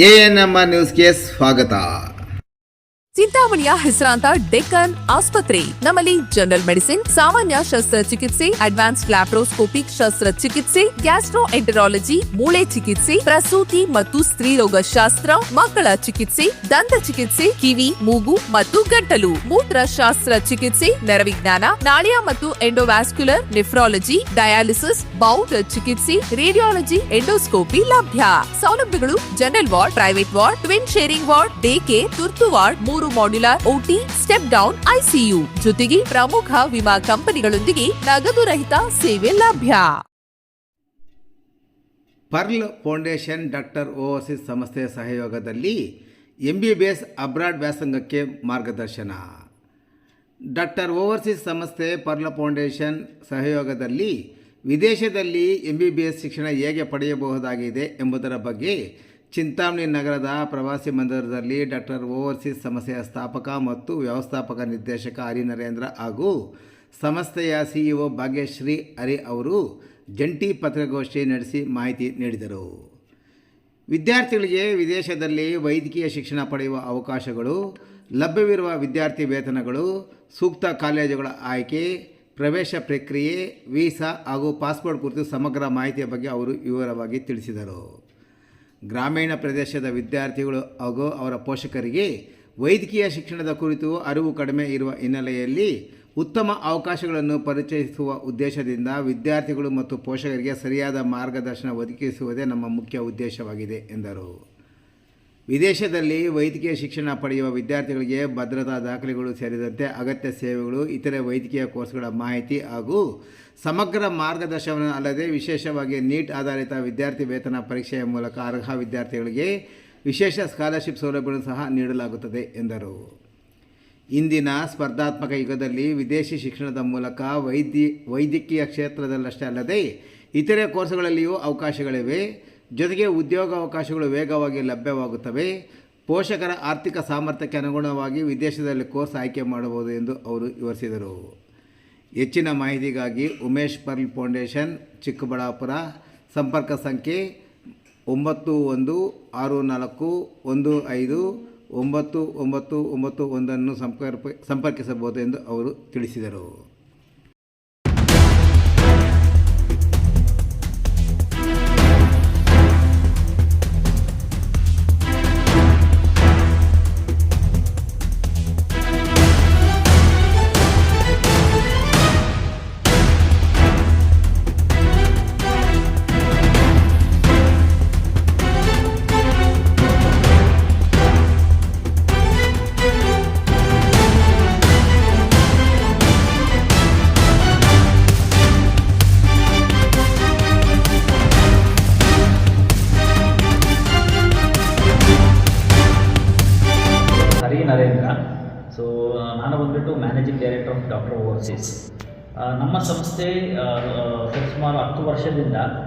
ANMR ನ್ಯೂಸ್ಗೆ ಸ್ವಾಗತ. ಚಿಂತಾಮಣಿಯ ಹೆಸರಾಂತ ಡೆಕ್ಕನ್ ಆಸ್ಪತ್ರೆ. ನಮ್ಮಲ್ಲಿ ಜನರಲ್ ಮೆಡಿಸಿನ್, ಸಾಮಾನ್ಯ ಶಸ್ತ್ರಚಿಕಿತ್ಸೆ, ಅಡ್ವಾನ್ಸ್ಡ್ ಲ್ಯಾಪ್ರೋಸ್ಕೋಪಿಕ್ ಶಸ್ತ್ರಚಿಕಿತ್ಸೆ, ಗ್ಯಾಸ್ಟ್ರೋಎಂಟರಾಲಜಿ, ಮೂಳೆ ಚಿಕಿತ್ಸೆ, ಪ್ರಸೂತಿ ಮತ್ತು ಸ್ತ್ರೀರೋಗ ಶಾಸ್ತ್ರ, ಮಕ್ಕಳ ಚಿಕಿತ್ಸೆ, ದಂತ ಚಿಕಿತ್ಸೆ, ಕಿವಿ, ಮೂಗು ಮತ್ತು ಗಂಟಲು, ಮೂತ್ರಶಾಸ್ತ್ರ ಚಿಕಿತ್ಸೆ, ನರವಿಜ್ಞಾನ, ನಾಳಿಯ ಮತ್ತು ಎಂಡೋವ್ಯಾಸ್ಕ್ಯುಲರ್, ನೆಫ್ರಾಲಜಿ, ಡಯಾಲಿಸಿಸ್, ಬೌಲ್ ಚಿಕಿತ್ಸೆ, ರೇಡಿಯಾಲಜಿ, ಎಂಡೋಸ್ಕೋಪಿ ಲಭ್ಯ. ಸೌಲಭ್ಯಗಳು: general ward, private ward, twin sharing ward, day care, ತುರ್ತು ward, 3 modular OT, step down ICU, ಜೊತೆಗೆ ಪ್ರಮುಖ ವಿಮಾ ಕಂಪನಿಗಳೊಂದಿಗೆ ನಗದು ರಹಿತ ಸೇವೆ ಲಭ್ಯ. ಪರ್ಲ್ ಫೌಂಡೇಶನ್ ಡಾಕ್ಟರ್ ಓವರ್ಸೀಸ್ ಸಂಸ್ಥೆ ಸಹಯೋಗದಲ್ಲಿ ಎಂಬಿಬಿಎಸ್ ಅಬ್ರಾಡ್ ವ್ಯಾಸಂಗಕ್ಕೆ ಮಾರ್ಗದರ್ಶನ. ಡಾಕ್ಟರ್ ಓವರ್ಸೀಸ್ ಸಂಸ್ಥೆ ಪರ್ಲ್ ಫೌಂಡೇಶನ್ ಸಹಯೋಗದಲ್ಲಿ ವಿದೇಶದಲ್ಲಿ ಎಂಬಿಬಿಎಸ್ ಶಿಕ್ಷಣ ಹೇಗೆ ಪಡೆಯಬಹುದಾಗಿದೆ ಎಂಬುದರ ಬಗ್ಗೆ ಚಿಂತಾಮಣಿ ನಗರದ ಪ್ರವಾಸಿ ಮಂದಿರದಲ್ಲಿ ಡಾಕ್ಟರ್ ಓವರ್ಸೀಸ್ ಸಂಸ್ಥೆಯ ಸ್ಥಾಪಕ ಮತ್ತು ವ್ಯವಸ್ಥಾಪಕ ನಿರ್ದೇಶಕ ಹರಿನರೇಂದ್ರ ಹಾಗೂ ಸಂಸ್ಥೆಯ ಸಿಇಒ ಭಾಗ್ಯಶ್ರೀ ಹರಿ ಅವರು ಜಂಟಿ ಪತ್ರಿಕಾಗೋಷ್ಠಿ ನಡೆಸಿ ಮಾಹಿತಿ ನೀಡಿದರು. ವಿದ್ಯಾರ್ಥಿಗಳಿಗೆ ವಿದೇಶದಲ್ಲಿ ವೈದ್ಯಕೀಯ ಶಿಕ್ಷಣ ಪಡೆಯುವ ಅವಕಾಶಗಳು, ಲಭ್ಯವಿರುವ ವಿದ್ಯಾರ್ಥಿ ವೇತನಗಳು, ಸೂಕ್ತ ಕಾಲೇಜುಗಳ ಆಯ್ಕೆ, ಪ್ರವೇಶ ಪ್ರಕ್ರಿಯೆ, ವೀಸಾ ಹಾಗೂ ಪಾಸ್ಪೋರ್ಟ್ ಕುರಿತು ಸಮಗ್ರ ಮಾಹಿತಿಯ ಬಗ್ಗೆ ಅವರು ವಿವರವಾಗಿ ತಿಳಿಸಿದರು. ಗ್ರಾಮೀಣ ಪ್ರದೇಶದ ವಿದ್ಯಾರ್ಥಿಗಳು ಹಾಗೂ ಅವರ ಪೋಷಕರಿಗೆ ವೈದ್ಯಕೀಯ ಶಿಕ್ಷಣದ ಕುರಿತು ಅರಿವು ಕಡಿಮೆ ಇರುವ ಹಿನ್ನೆಲೆಯಲ್ಲಿ ಉತ್ತಮ ಅವಕಾಶಗಳನ್ನು ಪರಿಚಯಿಸುವ ಉದ್ದೇಶದಿಂದ ವಿದ್ಯಾರ್ಥಿಗಳು ಮತ್ತು ಪೋಷಕರಿಗೆ ಸರಿಯಾದ ಮಾರ್ಗದರ್ಶನ ಒದಗಿಸುವುದೇ ನಮ್ಮ ಮುಖ್ಯ ಉದ್ದೇಶವಾಗಿದೆ ಎಂದರು. ವಿದೇಶದಲ್ಲಿ ವೈದ್ಯಕೀಯ ಶಿಕ್ಷಣ ಪಡೆಯುವ ವಿದ್ಯಾರ್ಥಿಗಳಿಗೆ ಭದ್ರತಾ ದಾಖಲೆಗಳು ಸೇರಿದಂತೆ ಅಗತ್ಯ ಸೇವೆಗಳು, ಇತರೆ ವೈದ್ಯಕೀಯ ಕೋರ್ಸ್ಗಳ ಮಾಹಿತಿ ಹಾಗೂ ಸಮಗ್ರ ಮಾರ್ಗದರ್ಶನವನ್ನು ಅಲ್ಲದೆ ವಿಶೇಷವಾಗಿ ನೀಟ್ ಆಧಾರಿತ ವಿದ್ಯಾರ್ಥಿ ವೇತನ ಪರೀಕ್ಷೆಯ ಮೂಲಕ ಅರ್ಹ ವಿದ್ಯಾರ್ಥಿಗಳಿಗೆ ವಿಶೇಷ ಸ್ಕಾಲರ್ಶಿಪ್ ಸೌಲಭ್ಯಗಳನ್ನು ಸಹ ನೀಡಲಾಗುತ್ತದೆ ಎಂದರು. ಇಂದಿನ ಸ್ಪರ್ಧಾತ್ಮಕ ಯುಗದಲ್ಲಿ ವಿದೇಶಿ ಶಿಕ್ಷಣದ ಮೂಲಕ ವೈದ್ಯಕೀಯ ಕ್ಷೇತ್ರದಲ್ಲಷ್ಟೇ ಅಲ್ಲದೆ ಇತರೆ ಕೋರ್ಸ್ಗಳಲ್ಲಿಯೂ ಅವಕಾಶಗಳಿವೆ. ಜೊತೆಗೆ ಉದ್ಯೋಗಾವಕಾಶಗಳು ವೇಗವಾಗಿ ಲಭ್ಯವಾಗುತ್ತವೆ. ಪೋಷಕರ ಆರ್ಥಿಕ ಸಾಮರ್ಥ್ಯಕ್ಕೆ ಅನುಗುಣವಾಗಿ ವಿದೇಶದಲ್ಲಿ ಕೋರ್ಸ್ ಆಯ್ಕೆ ಮಾಡಬಹುದು ಎಂದು ಅವರು ವಿವರಿಸಿದರು. ಹೆಚ್ಚಿನ ಮಾಹಿತಿಗಾಗಿ ಉಮೇಶ್ ಪರ್ಲ್ ಫೌಂಡೇಶನ್, ಚಿಕ್ಕಬಳ್ಳಾಪುರ, ಸಂಪರ್ಕ ಸಂಖ್ಯೆ 9164159991 ಸಂಪರ್ಕಿಸಬಹುದು ಎಂದು ಅವರು ತಿಳಿಸಿದರು. ನರೇಂದ್ರ. ಸೊ ನಾನು ಬಂದುಬಿಟ್ಟು managing director of doctor overseas. ನಮ್ಮ ಸಂಸ್ಥೆ ಸುಮಾರು 10 ವರ್ಷದಿಂದ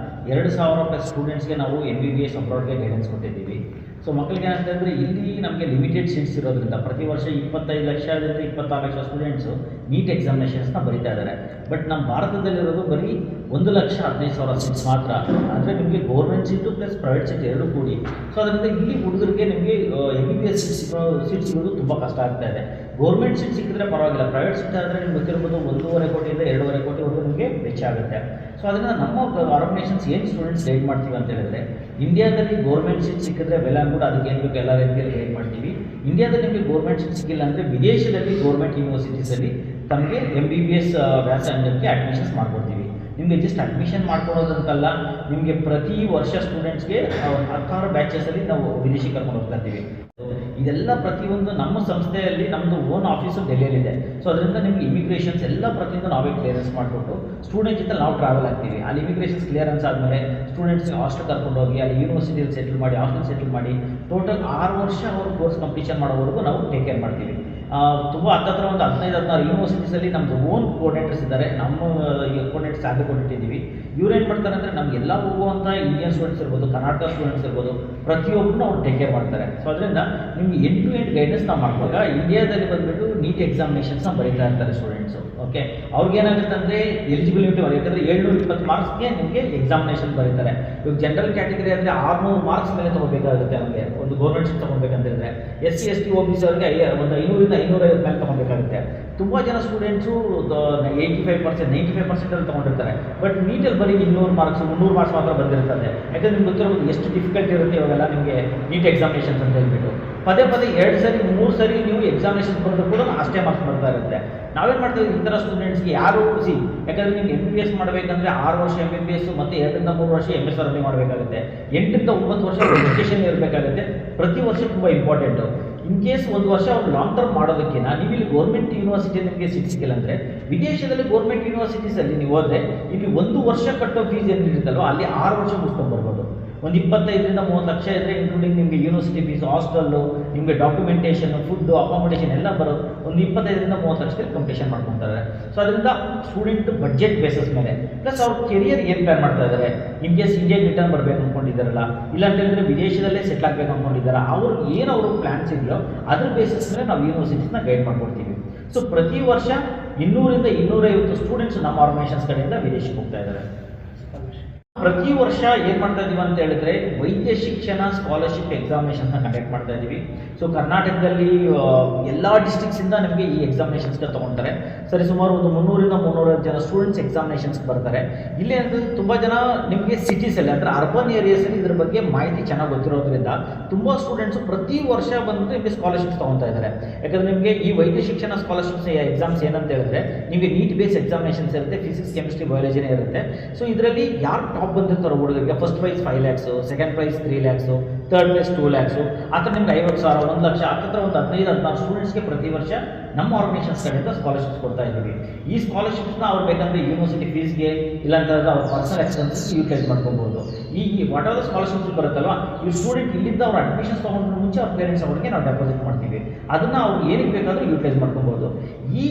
2000 ಸ್ಟೂಡೆಂಟ್ಸ್ಗೆ ನಾವು MBBS ಅಬ್ರಾಡ್ಗೆ ಗೈಡೆನ್ಸ್ ಕೊಟ್ಟಿದ್ದೀವಿ. ಸೊ ಮಕ್ಕಳಿಗೆ ಏನಂತಂದರೆ ಇಲ್ಲಿ ನಮಗೆ ಲಿಮಿಟೆಡ್ ಸೀಟ್ಸ್ ಇರೋದ್ರಿಂದ ಪ್ರತಿ ವರ್ಷ 25 ಲಕ್ಷದಿಂದ 26 ಲಕ್ಷ ಸ್ಟೂಡೆಂಟ್ಸು ನೀಟ್ ಎಕ್ಸಾಮಿನೇಷನ್ಸ್ನ ಬರೀತಾ ಇದ್ದಾರೆ. ಬಟ್ ನಮ್ಮ ಭಾರತದಲ್ಲಿರೋದು ಬರೀ 1,15,000 ಸೀಟ್ಸ್ ಮಾತ್ರ. ಅಂದರೆ ನಿಮಗೆ government seat plus private seat ಎರಡೂ ಕೂಡಿ. ಸೊ ಅದರಿಂದ ಇಲ್ಲಿ ಹುಡುಗರಿಗೆ ನಿಮಗೆ MBBS ಸೀಟ್ ಸಿಗೋದು ತುಂಬ ಕಷ್ಟ ಆಗ್ತಾ ಇದೆ. ಗೌರ್ಮೆಂಟ್ ಸೀಟ್ ಸಿಕ್ಕಿದ್ರೆ ಪರವಾಗಿಲ್ಲ, ಪ್ರೈವೇಟ್ ಸೀಟ್ ಆದರೆ ನಿಮ್ಗೆ ಗೊತ್ತಿರ್ಬೋದು 1.5 ಕೋಟಿಯಿಂದ 2.5 ಕೋಟಿವರೆಗೂ ನಿಮಗೆ ವೆಚ್ಚ ಆಗುತ್ತೆ. ಸೊ ಅದರಿಂದ ನಮ್ಮ ಆರ್ಗನೈಸೇಷನ್ಸ್ ಏನು ಸ್ಟೂಡೆಂಟ್ಸ್ ಗೈಡ್ ಮಾಡ್ತೀವಿ ಅಂತ ಹೇಳಿದ್ರೆ, ಇಂಡಿಯಾದಲ್ಲಿ ಗೌರ್ಮೆಂಟ್ ಸೀಟ್ ಸಿಕ್ಕಿದ್ರೆ ವೆಲ್ ಅಂದ್ಬಿಟ್ಟು ಅದಕ್ಕೆ ಏನು ಬೇಕು ಎಲ್ಲ ರೀತಿಯಲ್ಲಿ ಗೈಡ್ ಮಾಡ್ತೀವಿ. ಇಂಡಿಯಾದಲ್ಲಿ ನಿಮಗೆ ಗೌರ್ಮೆಂಟ್ ಸೀಟ್ ಸಿಕ್ಕಿಲ್ಲ ಅಂದರೆ ವಿದೇಶದಲ್ಲಿ ಗೌರ್ಮೆಂಟ್ ಯೂನಿವರ್ಸಿಟೀಸಲ್ಲಿ ತಮಗೆ MBBS ವ್ಯಾಸಂಗಕ್ಕೆ ಅಡ್ಮಿಷನ್ಸ್ ಮಾಡ್ಕೊಡ್ತೀವಿ. ನಿಮಗೆ ಜಸ್ಟ್ ಅಡ್ಮಿಷನ್ ಮಾಡ್ಕೊಡೋದಂತಲ್ಲ, ನಿಮಗೆ ಪ್ರತಿ ವರ್ಷ ಸ್ಟೂಡೆಂಟ್ಸ್ಗೆ 16 ಬ್ಯಾಚಸಲ್ಲಿ ನಾವು ವಿದೇಶಿ ಕರ್ಕೊಂಡು ಹೋಗ್ತಾ ಇದ್ದೀವಿ. ಇದೆಲ್ಲ ಪ್ರತಿಯೊಂದು ನಮ್ಮ ಸಂಸ್ಥೆಯಲ್ಲಿ ನಮ್ಮದು ಓನ್ ಆಫೀಸು ಡೆಲ್ಲಿಯಲ್ಲಿದೆ. ಸೊ ಅದರಿಂದ ನಿಮಗೆ ಇಮಿಗ್ರೇಷನ್ಸ್ ಎಲ್ಲ ಪ್ರತಿಯೊಂದು ನಾವೇ ಕ್ಲಿಯರೆನ್ಸ್ ಮಾಡಿಬಿಟ್ಟು ಸ್ಟೂಡೆಂಟ್ಸ್ ಜೊತೆ ನಾವು ಟ್ರಾವೆಲ್ ಆಗ್ತೀವಿ. ಅಲ್ಲಿ ಇಮಿಗ್ರೇಷನ್ಸ್ ಕ್ಲಿಯರೆನ್ಸ್ ಆದಮೇಲೆ ಸ್ಟೂಡೆಂಟ್ಸ್ಗೆ ಹಾಸ್ಟೆಲ್ ಕರ್ಕೊಂಡು ಹೋಗಿ ಅಲ್ಲಿ ಯೂನಿವರ್ಸಿಟಿಯಲ್ಲಿ ಸೆಟಲ್ ಮಾಡಿ, ಹಾಸ್ಟೆಲ್ ಸೆಟಲ್ ಮಾಡಿ ಟೋಟಲ್ 6 ವರ್ಷ ಅವರು ಕೋರ್ಸ್ ಕಂಪ್ಲೀಷನ್ ಮಾಡೋವರೆಗೂ ನಾವು ಟೇಕ್ ಕೇರ್ ಮಾಡ್ತೀವಿ. ತುಂಬ ಹತ್ತಿರ ಒಂದು 15-16 ಯೂನಿವರ್ಸಿಟೀಸಲ್ಲಿ ನಮ್ಮದು ಓನ್ ಕೋಆರ್ಡಿನೇಟರ್ಸ್ ಇದ್ದಾರೆ. ನಮ್ಮ ಕೋಆರ್ಡಿನೇಟರ್ಸ್ ಆಗಿ ಕೊಟ್ಟಿದ್ದೀವಿ. ಇವ್ರು ಏನು ಮಾಡ್ತಾರೆ ಅಂದರೆ ನಮಗೆಲ್ಲ ಹೋಗುವಂಥ ಇಂಡಿಯನ್ ಸ್ಟೂಡೆಂಟ್ಸ್ ಇರ್ಬೋದು, ಕರ್ನಾಟಕ ಸ್ಟೂಡೆಂಟ್ಸ್ ಇರ್ಬೋದು, ಪ್ರತಿಯೊಬ್ಬರನ್ನ ಅವ್ರು ಟೇಕ್ ಕೇರ್ ಮಾಡ್ತಾರೆ. ಸೊ ಅದರಿಂದ ನಿಮ್ಗೆ ಎಂಡ್ ಟು ಎಂಡ್ ಗೈಡೆನ್ಸ್ ನಾವು ಮಾಡುವಾಗ ಇಂಡಿಯಾದಲ್ಲಿ ಬಂದುಬಿಟ್ಟು ನೀಟ್ ಎಕ್ಸಾಮಿನೇಷನ್ಸ್ನ ಬರೀತಾ ಇರ್ತಾರೆ ಸ್ಟೂಡೆಂಟ್ಸು. ಓಕೆ ಅವ್ರಿಗೆ ಏನಾಗುತ್ತೆ ಅಂದರೆ ಎಲಿಜಿಬಿಲಿಟಿ ಯಾಕಂದರೆ 720 ಮಾರ್ಕ್ಸ್ಗೆ ನಿಮಗೆ ಎಕ್ಸಾಮಿನೇಷನ್ ಬರೀತಾರೆ. ಇವಾಗ ಜನರಲ್ ಕ್ಯಾಟಗರಿ ಅಂದರೆ 600 ಮಾರ್ಕ್ಸ್ ಮೇಲೆ ತೊಗೋಬೇಕಾಗುತ್ತೆ ಅವ್ರಿಗೆ ಒಂದು ಗೌರ್ಮೆಂಟ್ ಸೀಟ್ ತೊಗೊಬೇಕಂತ ಹೇಳಿದ್ರೆ. SC ST OBC ಅವ್ರಿಗೆ ಒಂದು 500ರಿಂದ 550 ಮೇಲೆ ತೊಗೊಬೇಕಾಗುತ್ತೆ. ತುಂಬ ಜನ ಸ್ಟೂಡೆಂಟ್ಸು 85% 95% ತೊಗೊಂಡಿರ್ತಾರೆ. ಬಟ್ ನೀಟಲ್ಲಿ ಬರೀ 200 ಮಾರ್ಕ್ಸ್ 300 ಮಾರ್ಕ್ಸ್ ಮಾತ್ರ ಬಂದಿರ್ತದೆ. ಯಾಕಂದರೆ ನಿಮ್ಗೆ ಗೊತ್ತಿರೋದು ಎಷ್ಟು ಡಿಫಿಕಲ್ಟ್ ಇರುತ್ತೆ ಇವಾಗೆಲ್ಲ ನಿಮಗೆ ನೀಟ್ ಎಕ್ಸಾಮಿನೇಷನ್ಸ್ ಅಂತ ಹೇಳ್ಬಿಟ್ಟು ಪದೇ 2 ಸರಿ 3 ಸರಿ ನೀವು ಎಕ್ಸಾಮಿನೇಷನ್ ಬರೆದು ಕೂಡ ಅಷ್ಟೇ ಮಾರ್ಕ್ಸ್ ಬರ್ತಾ ಇರುತ್ತೆ. ನಾವೇನು ಮಾಡ್ತೀವಿ ಈ ಥರ ಸ್ಟೂಡೆಂಟ್ಸ್ಗೆ ಯಾರು ಯಾಕಂದರೆ ನಿಮ್ಗೆ MBBS ಮಾಡಬೇಕಂದ್ರೆ 6 ವರ್ಷ MBBS ಮತ್ತು 2 ರಿಂದ 3 ವರ್ಷ MSRMD ಮಾಡಬೇಕಾಗುತ್ತೆ. 8 ರಿಂದ 9 ವರ್ಷ ಎಜುಕೇಷನ್ ಇರಬೇಕಾಗುತ್ತೆ. ಪ್ರತಿ ವರ್ಷ ತುಂಬ ಇಂಪಾರ್ಟೆಂಟು. ಇನ್ ಕೇಸ್ ಒಂದು ವರ್ಷ ಅವ್ರು ಲಾಂಗ್ ಟರ್ಮ್ ಮಾಡೋದಕ್ಕಿಂತ ನೀವು ಇಲ್ಲಿ ಗೌರ್ಮೆಂಟ್ ಯೂನಿವರ್ಸಿಟಿ ನಿಮಗೆ ಸೀಟ್ ಸಿಕ್ಕಿಲ್ಲ ಅಂದರೆ ವಿದೇಶದಲ್ಲಿ ಗೌರ್ಮೆಂಟ್ ಯೂನಿವರ್ಸಿಟೀಸಲ್ಲಿ ನೀವು ಹೋದರೆ ಇಲ್ಲಿ 1 ವರ್ಷ ಕಟ್ಟೋ ಫೀಸ್ ಏನಿರುತ್ತಲ್ಲೋ ಅಲ್ಲಿ 6 ವರ್ಷ ಮುಗಿಸ್ಕೊಂಡು ಬರ್ಬೋದು. ಒಂದು 25ರಿಂದ 30 ಲಕ್ಷ ಇದ್ದರೆ ಇನ್ಕ್ಲೂಡಿಂಗ್ ನಿಮಗೆ ಯೂನಿವರ್ಸಿಟಿ ಫೀಸ್, ಹಾಸ್ಟೆಲ್ಲು, ನಿಮಗೆ ಡಾಕ್ಯುಮೆಂಟೇಷನ್, ಫುಡ್ಡು, ಅಕಾಮಿಡೇಷನ್ ಎಲ್ಲ ಬರೋದು ಒಂದು 25ರಿಂದ 30 ಲಕ್ಷದಲ್ಲಿ ಕಂಪ್ಲೀಷನ್ ಮಾಡ್ಕೊತಾರೆ. ಸೊ ಅದರಿಂದ ಸ್ಟೂಡೆಂಟ್ ಬಡ್ಜೆಟ್ ಬೇಸಸ್ ಮೇಲೆ ಪ್ಲಸ್ ಅವ್ರ ಕೆರಿಯರ್ ಏನು ಪ್ಲಾನ್ ಮಾಡ್ತಾ ಇದ್ದಾರೆ. ಇನ್ ಕೇಸ್ ಇಂಡಿಯಾಗೆ ರಿಟರ್ನ್ ಬರಬೇಕು ಅಂದ್ಕೊಂಡಿದ್ದಾರಲ್ಲ, ಇಲ್ಲ ಅಂತ ಹೇಳಿದ್ರೆ ವಿದೇಶದಲ್ಲೇ ಸೆಟ್ಲ್ ಆಗಬೇಕು ಅಂದ್ಕೊಂಡಿದ್ದಾರೆ, ಅವ್ರು ಏನು ಅವ್ರ ಪ್ಲಾನ್ಸ್ ಇದೆಯೋ ಅದ್ರ ಬೇಸಿಸ್ ಮೇಲೆ ನಾವು ಯೂನಿವರ್ಸಿಟೀಸ್ನ ಗೈಡ್ ಮಾಡ್ಕೊಡ್ತೀವಿ. ಸೊ ಪ್ರತಿ ವರ್ಷ 200ರಿಂದ 250 ಸ್ಟೂಡೆಂಟ್ಸ್ ನಮ್ಮ ಆರ್ಗನೈಸೇಷನ್ಸ್ ಕಡೆಯಿಂದ ವಿದೇಶಕ್ಕೆ ಹೋಗ್ತಾ ಇದ್ದಾರೆ. ಪ್ರತಿ ವರ್ಷ ಏನು ಮಾಡ್ತಾ ಇದ್ದೀವಿ ಅಂತ ಹೇಳಿದ್ರೆ ವೈದ್ಯ ಶಿಕ್ಷಣ ಸ್ಕಾಲರ್ಶಿಪ್ ಎಕ್ಸಾಮಿನೇಷನ್ಸ್ನ ಕಂಡಕ್ಟ್ ಮಾಡ್ತಾ ಇದ್ದೀವಿ. ಸೊ ಕರ್ನಾಟಕದಲ್ಲಿ ಎಲ್ಲ ಡಿಸ್ಟ್ರಿಕ್ಸಿಂದ ನಿಮಗೆ ಈ ಎಕ್ಸಾಮಿನೇಷನ್ಸ್ಗೆ ತೊಗೊಳ್ತಾರೆ. ಸರಿ ಸುಮಾರು ಒಂದು 300ರಿಂದ 350 ಜನ ಸ್ಟೂಡೆಂಟ್ಸ್ ಎಕ್ಸಾಮಿನೇಷನ್ಸ್ಗೆ ಬರ್ತಾರೆ. ಇಲ್ಲಿ ಅಂದರೆ ತುಂಬ ಜನ ನಿಮಗೆ ಸಿಟೀಸಲ್ಲಿ ಅಂದರೆ ಅರ್ಬನ್ ಏರಿಯಾಸಲ್ಲಿ ಇದ್ರ ಬಗ್ಗೆ ಮಾಹಿತಿ ಚೆನ್ನಾಗಿ ಗೊತ್ತಿರೋದ್ರಿಂದ ತುಂಬ ಸ್ಟೂಡೆಂಟ್ಸು ಪ್ರತಿ ವರ್ಷ ಬಂದು ನಿಮಗೆ ಸ್ಕಾಲರ್ಶಿಪ್ಸ್ ತೊಗೊಳ್ತಾ ಇದ್ದಾರೆ. ಯಾಕಂದರೆ ನಿಮಗೆ ಈ ವೈದ್ಯ ಶಿಕ್ಷಣ ಸ್ಕಾಲರ್ಶಿಪ್ಸ್ ಎಕ್ಸಾಮ್ಸ್ ಏನಂತ ಹೇಳಿದ್ರೆ ನಿಮಗೆ ನೀಟ್ ಬೇಸ್ ಎಕ್ಸಾಮಿನೇಷನ್ಸ್ ಇರುತ್ತೆ, ಫಿಸಿಕ್ಸ್ ಕೆಮಿಸ್ಟ್ರಿ ಬಯಾಲಜಿನೇ ಇರುತ್ತೆ. ಸೊ ಇದರಲ್ಲಿ ಯಾರು ಟಾಪ್ ಬಂದಿರ್ತಾರೋ ಹುಡುಗರಿಗೆ first prize 5 lakhs, second prize 3 lakhs, third prize 2 lakhs, ಆ ಥರ ನಿಮ್ಗೆ 50,000 1 ಲಕ್ಷ ಆ ಥರ ಒಂದು 15-16 ಸ್ಟೂಡೆಂಟ್ಸ್ಗೆ ಪ್ರತಿ ವರ್ಷ ನಮ್ಮ ಆರ್ಗನೈಸೇಷನ್ಸ್ ಕಡೆಯಿಂದ ಸ್ಕಾಲರ್ಶಿಪ್ಸ್ ಕೊಡ್ತಾ ಇದ್ದೀವಿ. ಈ ಸ್ಕಾಲರ್ಶಿಪ್ಸ್ನ ಅವ್ರು ಬೇಕಂದರೆ ಯೂನಿವರ್ಸಿಟಿ ಫೀಸ್ಗೆ ಇಲ್ಲಾಂತಂದ್ರೆ ಅವ್ರ ಪರ್ಸನಲ್ ಎಕ್ಸ್ಪೆನ್ಸಸ್ಗೆ ಯೂಟಿಲೈಸ್ ಮಾಡ್ಕೊಬೋದು. ಈ ವಾಟ್ ಆರ್ ದ ಸ್ಕಾಲರ್ಶಿಪ್ಸ್ ಬರುತ್ತಲ್ವ, ಈ ಸ್ಟೂಡೆಂಟ್ ಇಲ್ಲಿಂದ ಅವ್ರ ಅಡ್ಮಿಷನ್ಸ್ ತೊಗೊಂಡ್ರೆ ಮುಂಚೆ ಅವ್ರ ಪೇರೆಂಟ್ಸ್ ಅವ್ರಿಗೆ ನಾವು ಡೆಪಾಸಿಟ್ ಮಾಡ್ತೀವಿ. ಅದನ್ನು ಅವ್ರು ಏನಕ್ಕೆ ಬೇಕಾದರೂ ಯೂಟಿಲೈಸ್ ಮಾಡ್ಕೊಬೋದು. ಈ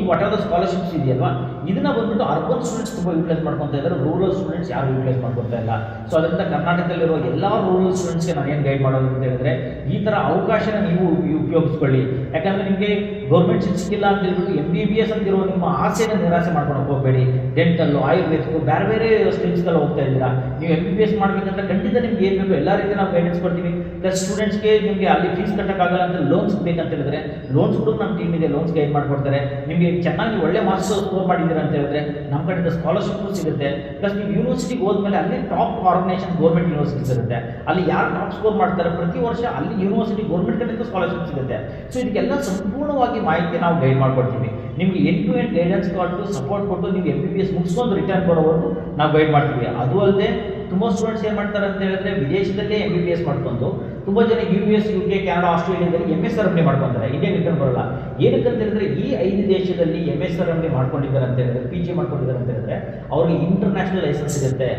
ವಾಟ್ ಆರ್ ದ ಸ್ಕಾಲರ್ಶಿಪ್ಸ್ ಇದೆಯಲ್ವಾ, ಇದನ್ನ ಬಂದ್ಬಿಟ್ಟು ಅರ್ಬನ್ ಸ್ಟೂಡೆಂಟ್ಸ್ ತುಂಬ ಯೂಟಿಲೈಸ್ ಮಾಡ್ಕೊತಾ ಇದ್ದಾರೆ, ರೂರಲ್ ಸ್ಟೂಡೆಂಟ್ಸ್ ಯಾರು ಯೂಟಿಲೈಸ್ ಮಾಡ್ಕೊತಾ ಇಲ್ಲ. ಸೊ ಅದರಿಂದ ಕರ್ನಾಟಕದಲ್ಲಿರುವ ಎಲ್ಲ ರೂರಲ್ ಸ್ಟೂಡೆಂಟ್ಸ್ಗೆ ನಾನು ಏನು ಗೈಡ್ ಮಾಡೋದು ಅಂತ ಹೇಳಿದ್ರೆ ಈ ಥರ ಅವಕಾಶನ ನೀವು ಉಪಯೋಗಿಸ್ಕೊಳ್ಳಿ. ಯಾಕಂದರೆ ನಿಮಗೆ ಗೌರ್ಮೆಂಟ್ ಸೀಟ್ ಸಿಕ್ಕಿಲ್ಲ ಅಂತ ಹೇಳ್ಬಿಟ್ಟು MBBS ಅಂತಿರೋ ನಿಮ್ಮ ಆಸೆನ ನಿರಾಸೆ ಮಾಡ್ಕೊಂಡು ಹೋಗಬೇಡಿ. ಡೆಂಟಲ್ಲು, ಆಯುರ್ವೇದಿಕ್ಕು, ಬೇರೆ ಬೇರೆ ಸ್ಟ್ರೀಮ್ಸ್ಗೆಲ್ಲ ಹೋಗ್ತಾ ಇದ್ದೀರಾ. ನೀವು MBBS ಮಾಡಬೇಕಂದ್ರೆ ಖಂಡಿತ ನಿಮ್ಗೆ ಏನು ಬೇಕು ಎಲ್ಲ ರೀತಿ ನಾವು ಗೈಡೆನ್ಸ್ ಕೊಡ್ತೀವಿ. ಪ್ಲಸ್ ಸ್ಟೂಡೆಂಟ್ಸ್ಗೆ ನಿಮಗೆ ಅಲ್ಲಿ ಫೀಸ್ ಕಟ್ಟೋಕ್ಕಾಗಲ್ಲ ಅಂತ ಲೋನ್ಸ್ ಬೇಕಂತ ಹೇಳಿದ್ರೆ ಲೋನ್ಸ್ ಕೂಡ ನಮ್ಮ ಟೀಮ್ ಇದೆ, ಲೋನ್ಸ್ ಗೈಡ್ ಮಾಡಿಕೊಡ್ತಾರೆ. ನಿಮಗೆ ಚೆನ್ನಾಗಿ ಒಳ್ಳೆ ಮಾರ್ಕ್ಸ್ ಸ್ಕೋರ್ ಮಾಡಿದ್ದೀರಾ ಅಂತ ಹೇಳಿದ್ರೆ ನಮ್ಮ ಕಡೆಯಿಂದ ಸ್ಕಾಲರ್ಶಿಪ್ಪು ಸಿಗುತ್ತೆ. ಪ್ಲಸ್ ನೀವು ಯೂನಿವರ್ಸಿಟಿಗೆ ಹೋದ್ಮೇಲೆ ಅಲ್ಲಿ ಟಾಪ್ ಆರ್ಗನೈಸೇಷನ್ ಗೌರ್ಮೆಂಟ್ ಯೂನಿವರ್ಸಿಟೀಸ್ ಇರುತ್ತೆ, ಅಲ್ಲಿ ಯಾರು ಟಾಪ್ ಸ್ಕೋರ್ ಮಾಡ್ತಾರೆ ಪ್ರತಿ ವರ್ಷ ಅಲ್ಲಿ ಯೂನಿವರ್ಸಿಟಿ ಗೌರ್ಮೆಂಟ್ ಕಡೆಯಿಂದ ಸ್ಕಾಲರ್ಶಿಪ್ ಸಿಗುತ್ತೆ. ಸೊ ಇದಕ್ಕೆಲ್ಲ ಸಂಪೂರ್ಣವಾಗಿ ಮಾಹಿತಿ ನಾವು ಗೈಡ್ ಮಾಡ್ಕೊಡ್ತೀವಿ. ನಿಮಗೆ ಎಂಡ್ ಟು ಎಂಡ್ ಗೈಡೆನ್ಸ್ ಕೊಟ್ಟು ಸಪೋರ್ಟ್ ಕೊಟ್ಟು ನೀವು MBBS ಮುಗಿಸ್ಕೊಂಡು ರಿಟರ್ನ್ ಬರೋವರೆಗೂ ನಾವು ಗೈಡ್ ಮಾಡ್ತೀವಿ. ಅದು ಅಲ್ಲದೆ ತುಂಬ ಸ್ಟೂಡೆಂಟ್ಸ್ ಏನು ಮಾಡ್ತಾರೆ ಅಂತ ಹೇಳಿದ್ರೆ ವಿದೇಶದಲ್ಲೇ MBBS ಮಾಡ್ಕೊಂಡು ತುಂಬ ಜನ US, UK, ಕೆನಡಾ, ಆಸ್ಟ್ರೇಲಿಯಾದಲ್ಲಿ MSRMD ಮಾಡ್ಕೊತಾರೆ, ಇಂಡಿಯಾಗೆ ರಿಟರ್ನ್ ಬರೋಲ್ಲ. ಏನಕ್ಕೆ ಅಂತ ಹೇಳಿದ್ರೆ ಈ 5 ದೇಶದಲ್ಲಿ MSRMD ಮಾಡ್ಕೊಂಡಿದ್ದಾರೆ ಅಂತ ಹೇಳಿದ್ರೆ PG ಮಾಡ್ಕೊಂಡಿದ್ದಾರೆ ಅಂತ ಹೇಳಿದ್ರೆ ಅವ್ರಿಗೆ ಇಂಟರ್ನ್ಯಾಷನಲ್ ಲೈಸೆನ್ಸ್ ಸಿಗುತ್ತೆ.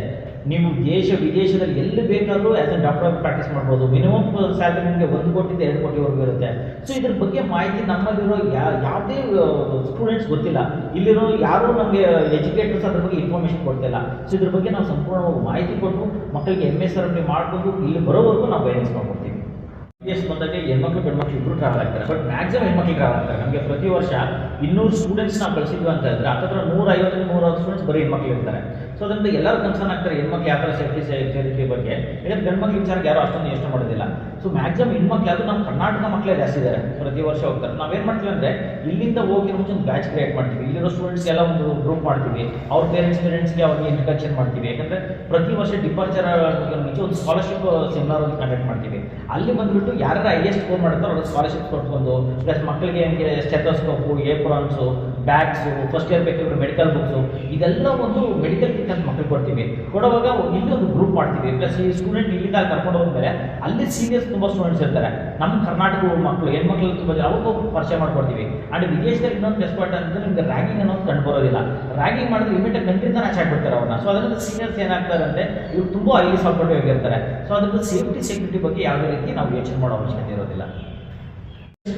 ನೀವು ವಿದೇಶದಲ್ಲಿ ಎಲ್ಲಿ ಬೇಕಾದರೂ ಆ್ಯಸ್ ಎ ಡಾಕ್ಟರ್ ಪ್ರಾಕ್ಟೀಸ್ ಮಾಡ್ಬೋದು. ಮಿನಿಮಮ್ ಸ್ಯಾಲರಿ ನಿಮಗೆ 1 ಕೋಟಿಯಿಂದ 2 ಕೋಟಿವರೆಗೂ ಇರುತ್ತೆ. ಸೊ ಇದ್ರ ಬಗ್ಗೆ ಮಾಹಿತಿ ನಮ್ಮಲ್ಲಿರೋ ಯಾವುದೇ ಸ್ಟೂಡೆಂಟ್ಸ್ ಗೊತ್ತಿಲ್ಲ, ಇಲ್ಲಿರೋ ಯಾರೂ ನಮಗೆ ಎಜುಕೇಟರ್ಸ್ ಅದ್ರ ಬಗ್ಗೆ ಇನ್ಫಾರ್ಮೇಷನ್ ಕೊಡ್ತಿಲ್ಲ. ಸೊ ಇದ್ರ ಬಗ್ಗೆ ನಾವು ಸಂಪೂರ್ಣವಾಗಿ ಮಾಹಿತಿ ಕೊಟ್ಟು ಮಕ್ಕಳಿಗೆ MSRMD ಮಾಡಿಕೊಂಡು ಇಲ್ಲಿ ಬರೋವರೆಗೂ ನಾವು ಗೈಡೆನ್ಸ್ ಮಾಡ್ಕೊಡ್ತೀವಿ. MBBS ಬಂದಾಗ ಹೆಣ್ಮಕ್ಳು ಗಂಡ್ಮಕ್ಳು ಇಬ್ಬರು ಟ್ರಾವೆಲ್ ಆಗ್ತಾರೆ, ಬಟ್ ಮ್ಯಾಕ್ಸಿಮಮ್ ಹೆಣ್ಮಕ್ಳು ಟ್ರಾವೆಲ್ ಆಗ್ತಾರೆ. ನಮಗೆ ಪ್ರತಿ ವರ್ಷ 200 ಸ್ಟೂಡೆಂಟ್ಸ್ ನಾವು ಕಳಿಸಿದ್ವಿ ಅಂತ ಹೇಳಿದ್ರೆ ಹತ್ತಿರ 150-160 ಸ್ಟೂಡೆಂಟ್ಸ್ ಬರೀ ಹೆಣ್ಮಕ್ಳು ಇರ್ತಾರೆ. ಸೊ ಅದರಿಂದ ಎಲ್ಲರೂ ಕನ್ಸರ್ನ್ ಆಗ್ತಾರೆ ಹೆಣ್ಮಕ್ಳು ಯಾವ ಥರ ಸೇಫ್ಟಿ ಬಗ್ಗೆ. ಯಾಕಂದರೆ ಗಂಡ್ಮಕ್ಳು ವಿಚಾರಕ್ಕೆ ಯಾರು ಅಷ್ಟೊಂದು ಯೋಚನೆ ಮಾಡೋದಿಲ್ಲ. ಸೊ ಮ್ಯಾಕ್ಸಿಮಮ್ ಹೆಣ್ಮಕ್ಳು ಅದು ನಮ್ಮ ಕರ್ನಾಟಕ ಮಕ್ಕಳೇ ಜಾಸ್ತಿ ಇದ್ದಾರೆ, ಪ್ರತಿ ವರ್ಷ ಹೋಗ್ತಾರೆ. ನಾವೇನು ಮಾಡ್ತೀವಿ ಅಂದರೆ ಇಲ್ಲಿಂದ ಹೋಗಿ ಮುಂಚೆ ಒಂದು ಬ್ಯಾಚ್ ಕ್ರಿಯೇಟ್ ಮಾಡ್ತೀವಿ, ಇಲ್ಲಿರೋ ಸ್ಟೂಡೆಂಟ್ಸ್ಗೆಲ್ಲ ಒಂದು ಗ್ರೂಪ್ ಮಾಡ್ತೀವಿ, ಅವ್ರ ಪೇರೆಂಟ್ಸ್ಗೆ ಅವ್ರಿಗೆ ಇಂಟ್ರಡಕ್ಷನ್ ಮಾಡ್ತೀವಿ. ಯಾಕಂದರೆ ಪ್ರತಿ ವರ್ಷ ಡಿಪಾರ್ಚರ್ ಮುಂಚೆ ಒಂದು ಸ್ಕಾಲರ್ಶಿಪ್ ಸೆಮಿನಾರ್ ಒಂದು ಕಂಡಕ್ಟ್ ಮಾಡ್ತೀವಿ. ಅಲ್ಲಿ ಬಂದುಬಿಟ್ಟು ಯಾರು ಹೈಯೆಸ್ಟ್ ಸ್ಕೋರ್ ಮಾಡ್ತಾರೋ ಅವ್ರಿಗೆ ಸ್ಕಾಲರ್ಶಿಪ್ ಕೊಟ್ಕೊಂಡು ಪ್ಲಸ್ ಮಕ್ಕಳಿಗೆ ಹೆಂಗೆ ಸ್ಟೆಥೋಸ್ಕೋಪು, ಏಪ್ರಾನ್ಸು, ಬ್ಯಾಗ್ಸು, ಫಸ್ಟ್ ಇಯರ್ ಬೇಕಾದ್ರೆ ಮೆಡಿಕಲ್ ಬುಕ್ಸು, ಇದೆಲ್ಲ ಒಂದು ಮೆಡಿಕಲ್ ಕಿಟ್ ಅಂತ ಮಕ್ಕಳಿಗೆ ಕೊಡ್ತೀವಿ. ಕೊಡುವಾಗ ಇಲ್ಲಿ ಒಂದು ಗ್ರೂಪ್ ಮಾಡ್ತೀವಿ. ಪ್ಲಸ್ ಈ ಸ್ಟೂಡೆಂಟ್ ಇಲ್ಲಿಂದ ಕರ್ಕೊಂಡು ಹೋದ್ಮೇಲೆ ಅಲ್ಲಿ ಸೀನಿಯರ್ಸ್ ತುಂಬ ಸ್ಟೂಡೆಂಟ್ಸ್ ಇರ್ತಾರೆ, ನಮ್ಮ ಕರ್ನಾಟಕ ಮಕ್ಕಳು ಹೆಣ್ಮಕ್ಳು ತುಂಬ ಜನ ಅವ್ರಿಗೂ ಪರಿಚಯ ಮಾಡ್ಕೊಡ್ತೀವಿ. ಆ್ಯಂಡ್ ವಿದೇಶದಲ್ಲಿ ಇನ್ನೊಂದು ಪ್ಲಸ್ ಪಾಯಿಂಟ್ ಅಂದರೆ ನಿಮಗೆ ರ್ಯಾಗಿಂಗ್ ಅನ್ನೋದು ಕಂಡು ಬರೋದಿಲ್ಲ. ರ್ಯಾಗಿಂಗ್ ಮಾಡಿದ್ರೆ ಇಮಿಡಿಯೇಟ್ ಕಂಟ್ರಿಂದ ಹಾಕ್ಬಿಡ್ತಾರೆ ಅವ್ರನ್ನ. ಸೊ ಅದರಿಂದ ಸೀನಿಯರ್ಸ್ ಏನಾಗ್ತಾರೆ ಅಂದರೆ ಇವ್ರು ತುಂಬ ಹೈಲಿ ಸಪೋರ್ಟಿವ್ ಆಗಿರ್ತಾರೆ. ಸೊ ಅದರಿಂದ ಸೇಫ್ಟಿ ಸೆಕ್ಯೂರಿಟಿ ಬಗ್ಗೆ ಯಾವುದೇ ರೀತಿ ನಾವು ಯೋಚನೆ ಮಾಡೋ ಅವಶ್ಯಕತೆ ಇರೋದಿಲ್ಲ.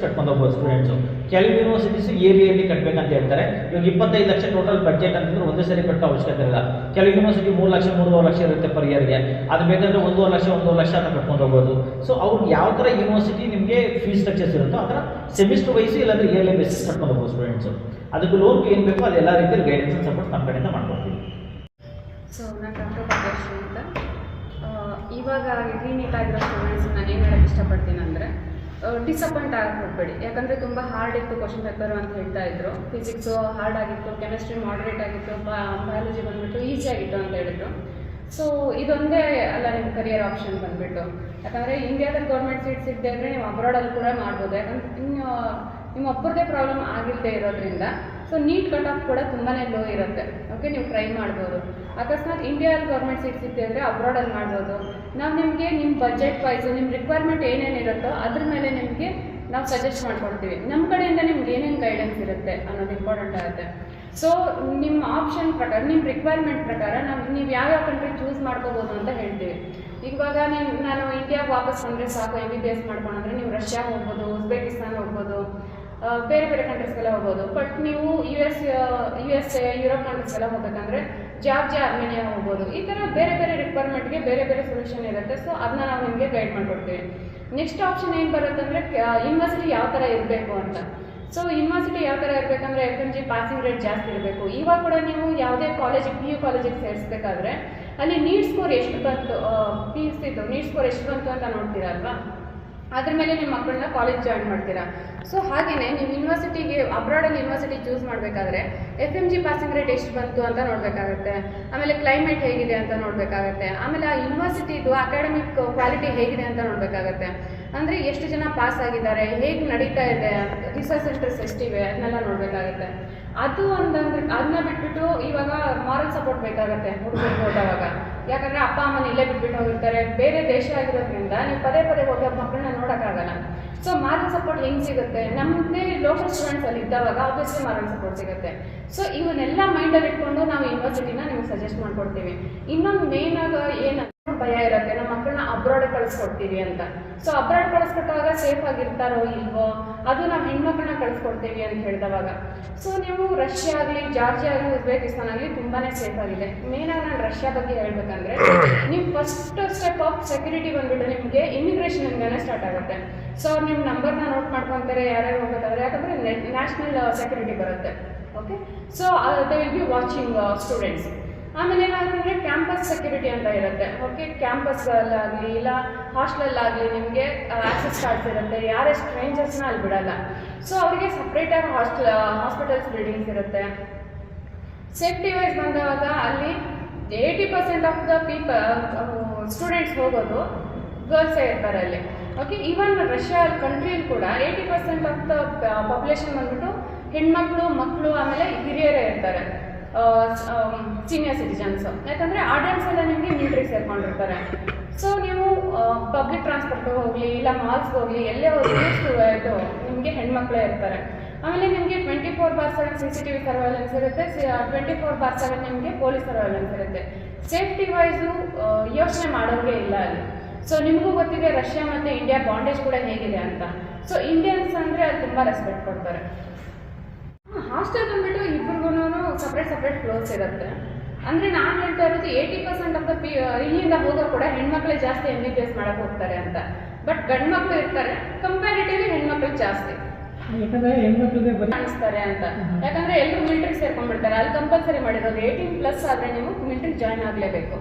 ಕಟ್ಕೊಂಡು ಹೋಗ್ಬೋದು ಸ್ಟೂಡೆಂಟ್ಸು. ಕೆಲವು ಯೂನಿವರ್ಸಿಟೀಸ್ ABAB ಕಟ್ಟಬೇಕಂತ ಹೇಳ್ತಾರೆ. ಇವಾಗ 25 ಲಕ್ಷ ಟೋಟಲ್ ಬಡ್ಜೆಟ್ ಅಂತಂದ್ರೆ ಒಂದೇ ಸರಿ ಕಟ್ಟೋ ಅವಶ್ಯಕತೆ ಇಲ್ಲ. ಕೆಲವು ಯೂನಿವರ್ಸಿಟಿ 3 ಲಕ್ಷ 3.5 ಲಕ್ಷ ಇರುತ್ತೆ ಪರ್ ಇಯರ್ಗೆ. ಅದು ಬೇಕಂದ್ರೆ 1.5 ಲಕ್ಷ ಅಂತ ಕಟ್ಕೊಂಡು ಹೋಗ್ಬೋದು. ಸೊ ಅವ್ರು ಯಾವ ಥರ ಯೂನಿವರ್ಸಿಟಿ ನಿಮಗೆ ಫೀಸ್ ಸ್ಟ್ರಕ್ಚರ್ಸ್ ಇರುತ್ತೋ ಆ ಥರ ಸೆಮಿಸ್ಟರ್ ವೈಸ್ ಇಲ್ಲಾಂದ್ರೆ ಇಯರ್ಲಿ ಬೇಸಿಸ್ ಕಟ್ಕೊಂಡು ಹೋಗ್ಬೋದು ಸ್ಟೂಡೆಂಟ್ಸು. ಅದಕ್ಕೆ ಲೋನ್ ಏನು ಬೇಕೋ ಅದೆಲ್ಲ ರೀತಿಯಲ್ಲಿ ಗೈಡೆನ್ಸ್ ಅಂಡ್ ಸಪೋರ್ಟ್ ನಮ್ಮ ಕಡೆಯಿಂದ ಮಾಡ್ಕೊಡ್ತೀವಿ. ಸೊ ನಾನು ಡಾಕ್ಟರ್ ಭಾಗ್ಯಶ್ರೀ ಅಂತ. ಇವಾಗ ರೀನೀಟ್ ಆಗಿರೋ ಸ್ಟೂಡೆಂಟ್ಸ್ ನಾನು ಏನು ಹೇಳೋಕ್ಕೆ ಇಷ್ಟಪಡ್ತೀನಿ ಅಂದರೆ ಡಿಸಪಾಯಿಂಟ್ ಆಗಿ ಹೋಗಬೇಡಿ. ಯಾಕಂದರೆ ತುಂಬ ಹಾರ್ಡ್ ಇತ್ತು ಕ್ವಶನ್ ಪೇಪರು ಅಂತ ಹೇಳ್ತಾ ಇದ್ರು. ಫಿಸಿಕ್ಸು ಹಾರ್ಡ್ ಆಗಿತ್ತು, ಕೆಮಿಸ್ಟ್ರಿ ಮಾಡರೇಟ್ ಆಗಿತ್ತು, ಬಯಾಲಜಿ ಬಂದುಬಿಟ್ಟು ಈಸಿ ಆಗಿತ್ತು ಅಂತ ಹೇಳಿದ್ರು. ಸೊ ಇದೊಂದೇ ಅಲ್ಲ ನಿಮ್ಮ ಕರಿಯರ್ ಆಪ್ಷನ್ ಬಂದುಬಿಟ್ಟು. ಯಾಕಂದರೆ ಇಂಡಿಯಾದಲ್ಲಿ ಗೌರ್ಮೆಂಟ್ ಸೀಟ್ ಸಿಗದೆ ಇದ್ದರೆ ನೀವು ಅಬ್ರಾಡಲ್ಲಿ ಕೂಡ ಮಾಡ್ಬೋದು. ಯಾಕಂದ್ರೆ ನಿಮ್ಮ ಒಬ್ಬರದೇ ಪ್ರಾಬ್ಲಮ್ ಆಗಿಲ್ಲದೆ ಇರೋದ್ರಿಂದ ಸೊ ನೀಟ್ ಕಟ್ ಆಫ್ ಕೂಡ ತುಂಬಾ ಲೋ ಇರುತ್ತೆ. ಓಕೆ, ನೀವು ಟ್ರೈ ಮಾಡ್ಬೋದು. ಅಕಸ್ಮಾತ್ ಇಂಡಿಯಾದಲ್ಲಿ ಗೌರ್ಮೆಂಟ್ ಸೀಟ್ ಸಿಗ್ತಿದ್ರೆ ಅಬ್ರಾಡಲ್ಲಿ ಮಾಡ್ಬೋದು. ನಾವು ನಿಮಗೆ ನಿಮ್ಮ ಬಜೆಟ್ ವೈಸು ನಿಮ್ಮ ರಿಕ್ವೈರ್ಮೆಂಟ್ ಏನೇನಿರುತ್ತೋ ಅದ್ರ ಮೇಲೆ ನಿಮಗೆ ನಾವು ಸಜೆಸ್ಟ್ ಮಾಡ್ಕೊಡ್ತೀವಿ. ನಮ್ಮ ಕಡೆಯಿಂದ ನಿಮ್ಗೆ ಏನೇನು ಗೈಡೆನ್ಸ್ ಇರುತ್ತೆ ಅನ್ನೋದು ಇಂಪಾರ್ಟೆಂಟ್ ಆಗುತ್ತೆ. ಸೊ ನಿಮ್ಮ ಆಪ್ಷನ್ ಪ್ರಕಾರ, ನಿಮ್ಮ ರಿಕ್ವೈರ್ಮೆಂಟ್ ಪ್ರಕಾರ ನೀವು ಯಾವ್ಯಾವ ಕಂಟ್ರಿ ಚೂಸ್ ಮಾಡ್ಕೋಬೋದು ಅಂತ ಹೇಳ್ತೀವಿ. ಇವಾಗ ನಾನು ಇಂಡಿಯಾಗೆ ವಾಪಸ್ ಬಂದರೆ ಸಾಕು MBBS ಮಾಡ್ಕೊಂಡ್ರೆ ನೀವು ರಷ್ಯಾ ಹೋಗ್ಬೋದು, ಉಜ್ಬೇಕಿಸ್ತಾನ್ ಹೋಗ್ಬೋದು, ಬೇರೆ ಬೇರೆ ಕಂಟ್ರೀಸ್ಗೆಲ್ಲ ಹೋಗ್ಬೋದು. ಬಟ್ ನೀವು USA ಯುರೋಪ್ ಕಂಟ್ರೀಸ್ಗೆಲ್ಲ ಹೋಗ್ಬೇಕಂದ್ರೆ ಜಾರ್ಜಿಯಾ, ಅರ್ಮೇನಿಯಾ ಹೋಗ್ಬೋದು. ಈ ಥರ ಬೇರೆ ಬೇರೆ ರಿಕ್ವೈರ್ಮೆಂಟ್ಗೆ ಬೇರೆ ಬೇರೆ ಸೊಲ್ಯೂಷನ್ ಇರುತ್ತೆ. ಸೊ ಅದನ್ನ ನಾವು ನಿಮಗೆ ಗೈಡ್ ಮಾಡಿಕೊಡ್ತೀವಿ. ನೆಕ್ಸ್ಟ್ ಆಪ್ಷನ್ ಏನು ಬರುತ್ತೆ ಅಂದರೆ ಯೂನಿವರ್ಸಿಟಿ ಯಾವ ಥರ ಇರಬೇಕು ಅಂತ. ಸೊ ಯೂನಿವರ್ಸಿಟಿ ಯಾವ ಥರ ಇರಬೇಕಂದ್ರೆ FMG ಪಾಸಿಂಗ್ ರೇಟ್ ಜಾಸ್ತಿ ಇರಬೇಕು. ಇವಾಗ ಕೂಡ ನೀವು ಯಾವುದೇ ಕಾಲೇಜಿಗೆ PU ಕಾಲೇಜಿಗೆ ಸೇರಿಸ್ಬೇಕಾದ್ರೆ ಅಲ್ಲಿ ನೀಟ್ ಸ್ಕೋರ್ ಎಷ್ಟು ಬಂತು, PUC ನೀಟ್ ಸ್ಕೋರ್ ಎಷ್ಟು ಬಂತು ಅಂತ ನೋಡ್ತೀರಾ ಅಲ್ವಾ, ಅದ್ರ ಮೇಲೆ ನಿಮ್ಮ ಮಕ್ಕಳನ್ನ ಕಾಲೇಜ್ ಜಾಯಿನ್ ಮಾಡ್ತೀರಾ. ಸೊ ಹಾಗೆಯೇ ನೀವು ಯೂನಿವರ್ಸಿಟಿಗೆ ಅಬ್ರಾಡಲ್ಲಿ ಯೂನಿವರ್ಸಿಟಿ ಚೂಸ್ ಮಾಡಬೇಕಾದ್ರೆ FMG ಪಾಸಿಂಗ್ ರೇಟ್ ಎಷ್ಟು ಬಂತು ಅಂತ ನೋಡಬೇಕಾಗುತ್ತೆ. ಆಮೇಲೆ ಕ್ಲೈಮೇಟ್ ಹೇಗಿದೆ ಅಂತ ನೋಡಬೇಕಾಗುತ್ತೆ. ಆಮೇಲೆ ಆ ಯೂನಿವರ್ಸಿಟಿದು ಅಕಾಡೆಮಿಕ್ ಕ್ವಾಲಿಟಿ ಹೇಗಿದೆ ಅಂತ ನೋಡಬೇಕಾಗುತ್ತೆ. ಅಂದರೆ ಎಷ್ಟು ಜನ ಪಾಸ್ ಆಗಿದ್ದಾರೆ, ಹೇಗೆ ನಡೀತಾ ಇದೆ, ರಿಸರ್ಚ್ ಸೆಂಟರ್ಸ್ ಎಷ್ಟಿವೆ ಅದನ್ನೆಲ್ಲ ನೋಡಬೇಕಾಗುತ್ತೆ. ಅದು ಒಂದಂದ್ರೆ ಅದನ್ನ ಬಿಟ್ಬಿಟ್ಟು ಇವಾಗ ಮಾರಲ್ ಸಪೋರ್ಟ್ ಬೇಕಾಗುತ್ತೆ ಹುಡುಗರಿಗೆ ಹೋದಾಗ. ಯಾಕಂದರೆ ಅಪ್ಪ ಅಮ್ಮನ ಇಲ್ಲೇ ಬಿಟ್ಬಿಟ್ಟು ಹೋಗಿರ್ತಾರೆ, ಬೇರೆ ದೇಶ ಆಗಿರೋದ್ರಿಂದ ನೀವು ಪದೇ ಪದೇ ಹೋಗಿ ಮಕ್ಕಳನ್ನ ನೋಡೋಕ್ಕಾಗಲ್ಲ. ಸೊ ಮಾರಲ್ ಸಪೋರ್ಟ್ ಹೆಂಗೆ ಸಿಗುತ್ತೆ? ನಮ್ಮದೇ ಲೋಕಲ್ ಸ್ಟೂಡೆಂಟ್ಸ್ ಅಲ್ಲಿ ಇದ್ದಾವಾಗ ಆಬ್ವಿಯಸ್ಲಿ ಮಾರಲ್ ಸಪೋರ್ಟ್ ಸಿಗುತ್ತೆ. ಸೊ ಇವನ್ನೆಲ್ಲ ಮೈಂಡಲ್ಲಿ ಇಟ್ಕೊಂಡು ನಾವು ಯೂನಿವರ್ಸಿಟಿನ ನಿಮ್ಗೆ ಸಜೆಸ್ಟ್ ಮಾಡ್ಕೊಡ್ತೀವಿ. ಇನ್ನೊಂದು ಮೇನ್ ಆಗ ಏನು ಭಯ ಇರುತ್ತೆ, ನಮ್ಮ ಮಕ್ಕಳನ್ನ ಅಬ್ರಾಡ್ ಕಳಿಸ್ಕೊಡ್ತೀವಿ ಅಂತ. ಸೊ ಅಬ್ರಾಡ್ ಕಳಿಸ್ಕೊಟ್ಟಾಗ ಸೇಫ್ ಆಗಿರ್ತಾರೋ ಇಲ್ವೋ, ಅದು ನಾವು ಹೆಣ್ಮಕ್ಳನ್ನ ಕಳಿಸ್ಕೊಡ್ತೀವಿ ಅಂತ ಹೇಳಿದವಾಗ. ಸೊ ನೀವು ರಷ್ಯಾ ಆಗಲಿ, ಜಾರ್ಜಿಯಾ ಆಗಲಿ, ಉಜ್ಬೇಕಿಸ್ತಾನ್ ಆಗಲಿ ತುಂಬಾ ಸೇಫ್ ಆಗಿದೆ. ಮೇನಾಗಿ ನಾನು ರಷ್ಯಾ ಬಗ್ಗೆ ಹೇಳ್ಬೇಕಂದ್ರೆ ನೀವು ಫಸ್ಟ್ ಸ್ಟೆಪ್ ಆಫ್ ಸೆಕ್ಯೂರಿಟಿ ಬಂದ್ಬಿಟ್ಟು ನಿಮಗೆ ಇಮಿಗ್ರೇಷನ್ನಿಂದನೇ ಸ್ಟಾರ್ಟ್ ಆಗುತ್ತೆ. ಸೊ ಅವ್ರು ನಿಮ್ಮ ನಂಬರ್ನ ನೋಟ್ ಮಾಡ್ಕೊತಾರೆ ಯಾರ್ಯಾರು ಹೋಗೋದಾದ್ರೆ, ಯಾಕಂದರೆ ನ್ಯಾಷನಲ್ ಸೆಕ್ಯೂರಿಟಿ ಬರುತ್ತೆ. Okay, so they will be watching students. ಆಮೇಲೆ ಏನಾಗುತ್ತೆ ಕ್ಯಾಂಪಸ್ ಸೆಕ್ಯೂರಿಟಿ ಅಂತ ಇರುತ್ತೆ. ಓಕೆ, ಕ್ಯಾಂಪಸ್ಗಳಾಗಲಿ ಇಲ್ಲ ಹಾಸ್ಟೆಲಲ್ಲಾಗಲಿ ನಿಮಗೆ ಆಕ್ಸೆಸ್ ಕಾರ್ಡ್ಸ್ ಇರುತ್ತೆ. ಯಾರೇ ಸ್ಟ್ರೇಂಜರ್ಸ್ನ ಅಲ್ಲಿ ಬಿಡಲ್ಲ. ಸೊ ಅವರಿಗೆ ಸಪ್ರೇಟಾಗಿ ಹಾಸ್ಪಿಟಲ್ಸ್ ಬಿಲ್ಡಿಂಗ್ಸ್ ಇರುತ್ತೆ. ಸೇಫ್ಟಿ ವೈಸ್ ಬಂದಾಗ ಅಲ್ಲಿ 80% ಆಫ್ ದ ಸ್ಟೂಡೆಂಟ್ಸ್ ಹೋಗೋದು ಗರ್ಲ್ಸೇ ಇರ್ತಾರೆ ಅಲ್ಲಿ. ಓಕೆ, ಈವನ್ ರಷ್ಯಾ ಕಂಟ್ರಿಯಲ್ಲಿ ಕೂಡ 80% ಆಫ್ ದ ಪಾಪ್ಯುಲೇಷನ್ ಬಂದ್ಬಿಟ್ಟು ಹೆಣ್ಮಕ್ಳು, ಮಕ್ಕಳು, ಆಮೇಲೆ ಹಿರಿಯರೇ ಇರ್ತಾರೆ, ಸೀನಿಯರ್ ಸಿಟಿಜನ್ಸು. ಯಾಕಂದರೆ ಆರ್ಡರ್ಸ್ ಎಲ್ಲ ನಿಮಗೆ ಮಿಲಿಟ್ರಿಗೆ ಸೇರ್ಕೊಂಡಿರ್ತಾರೆ. ಸೊ ನೀವು ಪಬ್ಲಿಕ್ ಟ್ರಾನ್ಸ್ಪೋರ್ಟ್ಗೆ ಹೋಗಲಿ ಇಲ್ಲ ಮಾಲ್ಸ್ಗೆ ಹೋಗಲಿ ಎಲ್ಲೇ ಹೋಗಿ ಇದು ನಿಮಗೆ ಹೆಣ್ಮಕ್ಳೇ ಇರ್ತಾರೆ. ಆಮೇಲೆ ನಿಮಗೆ 24/7 CCTV ಸರ್ವೈಲೆನ್ಸ್ ಇರುತ್ತೆ, 24/7 ನಿಮಗೆ ಪೊಲೀಸ್ ಸರ್ವೈಲೆನ್ಸ್ ಇರುತ್ತೆ. ಸೇಫ್ಟಿ ವೈಸು ಯೋಚನೆ ಮಾಡೋಂಗೆ ಇಲ್ಲ ಅಲ್ಲಿ. ಸೊ ನಿಮಗೂ ಗೊತ್ತಿದೆ ರಷ್ಯಾ ಮತ್ತು ಇಂಡಿಯಾ ಬಾಂಡೇಜ್ ಕೂಡ ಹೇಗಿದೆ ಅಂತ. ಸೊ ಇಂಡಿಯನ್ಸ್ ಅಂದರೆ ಅದು ತುಂಬ ರೆಸ್ಪೆಕ್ಟ್ ಕೊಡ್ತಾರೆ. ಹಾಸ್ಟೆಲ್ ಬಂದ್ಬಿಟ್ಟು ಇಬ್ಬರಿಗೂ ಸಪ್ರೇಟ್ ಫ್ಲೋರ್ಸ್ ಇರುತ್ತೆ. ಅಂದರೆ ನಾನು ಹೇಳ್ತಾ ಇರೋದು 80% ಆಫ್ ದ ಇಲ್ಲಿಂದ ಹೋಗೋ ಕೂಡ ಹೆಣ್ಮಕ್ಳೇ ಜಾಸ್ತಿ MBBS ಮಾಡಕ್ಕೆ ಹೋಗ್ತಾರೆ ಅಂತ. ಬಟ್ ಗಂಡು ಮಕ್ಕಳು ಇರ್ತಾರೆ, ಕಂಪ್ಯಾರಿಟಿವ್ಲಿ ಹೆಣ್ಮಕ್ಳು ಜಾಸ್ತಿ ಕಾಣಿಸ್ತಾರೆ ಅಂತ. ಯಾಕಂದರೆ ಎಲ್ಲರೂ ಮಿಲಿಟ್ರಿಗೆ ಸೇರ್ಕೊಂಡ್ಬಿಡ್ತಾರೆ. ಅಲ್ಲಿ ಕಂಪಲ್ಸರಿ ಮಾಡಿರೋದು 18+ ಆದರೆ ನೀವು ಮಿಲಿಟ್ರಿಗೆ ಜಾಯ್ನ್ ಆಗಲೇಬೇಕು.